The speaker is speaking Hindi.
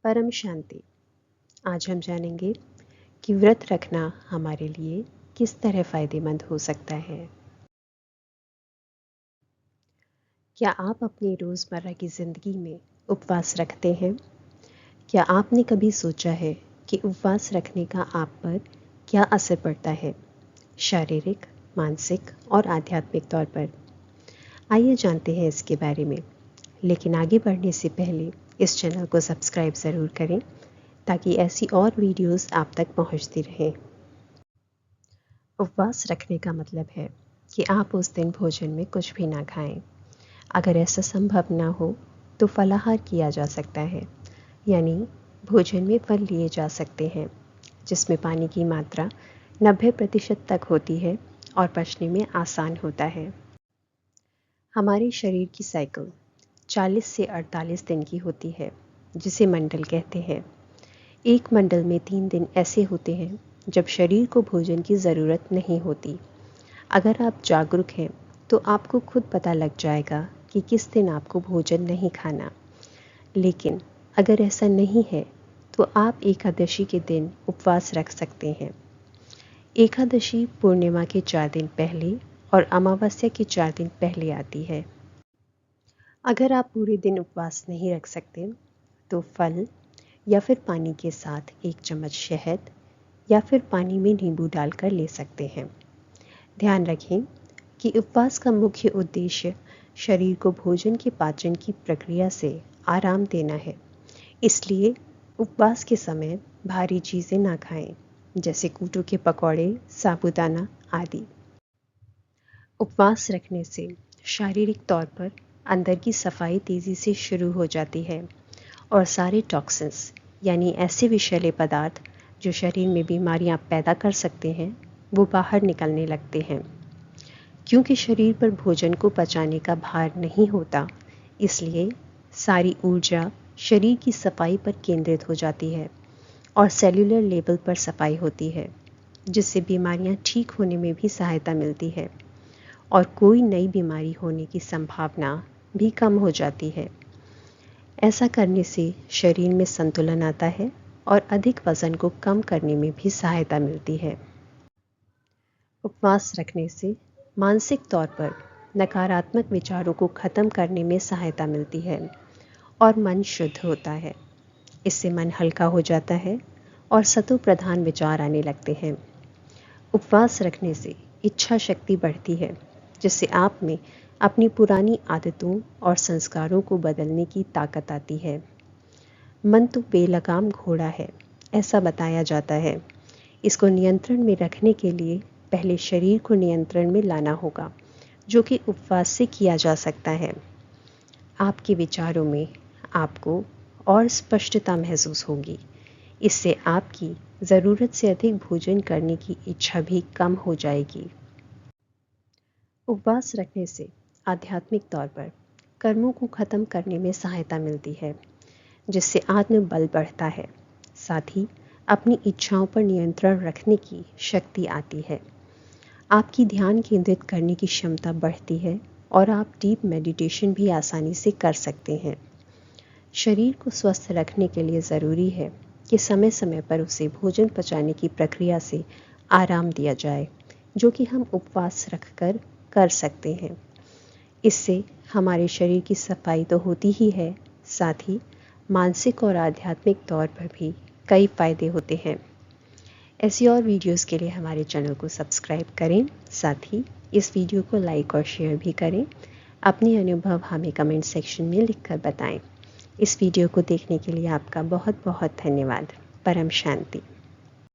परम शांति। आज हम जानेंगे कि व्रत रखना हमारे लिए किस तरह फायदेमंद हो सकता है। क्या आप अपनी रोज़मर्रा की ज़िंदगी में उपवास रखते हैं? क्या आपने कभी सोचा है कि उपवास रखने का आप पर क्या असर पड़ता है, शारीरिक, मानसिक और आध्यात्मिक तौर पर? आइए जानते हैं इसके बारे में। लेकिन आगे बढ़ने से पहले इस चैनल को सब्सक्राइब ज़रूर करें ताकि ऐसी और वीडियोस आप तक पहुंचती रहें। उपवास रखने का मतलब है कि आप उस दिन भोजन में कुछ भी ना खाएं। अगर ऐसा संभव ना हो तो फलाहार किया जा सकता है, यानी भोजन में फल लिए जा सकते हैं जिसमें पानी की मात्रा 90% तक होती है और पचने में आसान होता है। हमारे शरीर की साइकिल 40 से 48 दिन की होती है, जिसे मंडल कहते हैं। एक मंडल में 3 दिन ऐसे होते हैं जब शरीर को भोजन की ज़रूरत नहीं होती। अगर आप जागरूक हैं तो आपको खुद पता लग जाएगा कि किस दिन आपको भोजन नहीं खाना। लेकिन अगर ऐसा नहीं है तो आप एकादशी के दिन उपवास रख सकते हैं। एकादशी पूर्णिमा के 4 दिन पहले और अमावस्या के 4 दिन पहले आती है। अगर आप पूरे दिन उपवास नहीं रख सकते तो फल या फिर पानी के साथ 1 चम्मच शहद या फिर पानी में नींबू डालकर ले सकते हैं। ध्यान रखें कि उपवास का मुख्य उद्देश्य शरीर को भोजन के पाचन की प्रक्रिया से आराम देना है। इसलिए उपवास के समय भारी चीज़ें ना खाएं, जैसे कूटू के पकौड़े, साबूदाना आदि। उपवास रखने से शारीरिक तौर पर अंदर की सफाई तेज़ी से शुरू हो जाती है और सारे टॉक्सिन्स यानी ऐसे विषैले पदार्थ जो शरीर में बीमारियां पैदा कर सकते हैं, वो बाहर निकलने लगते हैं। क्योंकि शरीर पर भोजन को पचाने का भार नहीं होता, इसलिए सारी ऊर्जा शरीर की सफाई पर केंद्रित हो जाती है और सेल्यूलर लेवल पर सफाई होती है, जिससे बीमारियां ठीक होने में भी सहायता मिलती है और कोई नई बीमारी होने की संभावना भी कम हो जाती है। ऐसा करने से शरीर में संतुलन आता है और अधिक वज़न को कम करने में भी सहायता मिलती है। उपवास रखने से मानसिक तौर पर नकारात्मक विचारों को ख़त्म करने में सहायता मिलती है और मन शुद्ध होता है। इससे मन हल्का हो जाता है और सतो प्रधान विचार आने लगते हैं। उपवास रखने से इच्छा शक्ति बढ़ती है, जिससे आप में अपनी पुरानी आदतों और संस्कारों को बदलने की ताकत आती है। मन तो बेलगाम घोड़ा है, ऐसा बताया जाता है। इसको नियंत्रण में रखने के लिए पहले शरीर को नियंत्रण में लाना होगा, जो कि उपवास से किया जा सकता है। आपके विचारों में आपको और स्पष्टता महसूस होगी। इससे आपकी ज़रूरत से अधिक भोजन करने की इच्छा भी कम हो जाएगी। उपवास रखने से आध्यात्मिक तौर पर कर्मों को ख़त्म करने में सहायता मिलती है, जिससे आत्मबल बढ़ता है। साथ ही अपनी इच्छाओं पर नियंत्रण रखने की शक्ति आती है। आपकी ध्यान केंद्रित करने की क्षमता बढ़ती है और आप डीप मेडिटेशन भी आसानी से कर सकते हैं। शरीर को स्वस्थ रखने के लिए ज़रूरी है कि समय समय पर उसे भोजन पचाने की प्रक्रिया से आराम दिया जाए, जो कि हम उपवास रखकर कर सकते हैं। इससे हमारे शरीर की सफाई तो होती ही है, साथ ही मानसिक और आध्यात्मिक तौर पर भी कई फ़ायदे होते हैं। ऐसी और वीडियोस के लिए हमारे चैनल को सब्सक्राइब करें, साथ ही इस वीडियो को लाइक और शेयर भी करें। अपने अनुभव हमें कमेंट सेक्शन में लिखकर बताएं। इस वीडियो को देखने के लिए आपका बहुत बहुत धन्यवाद। परम शांति।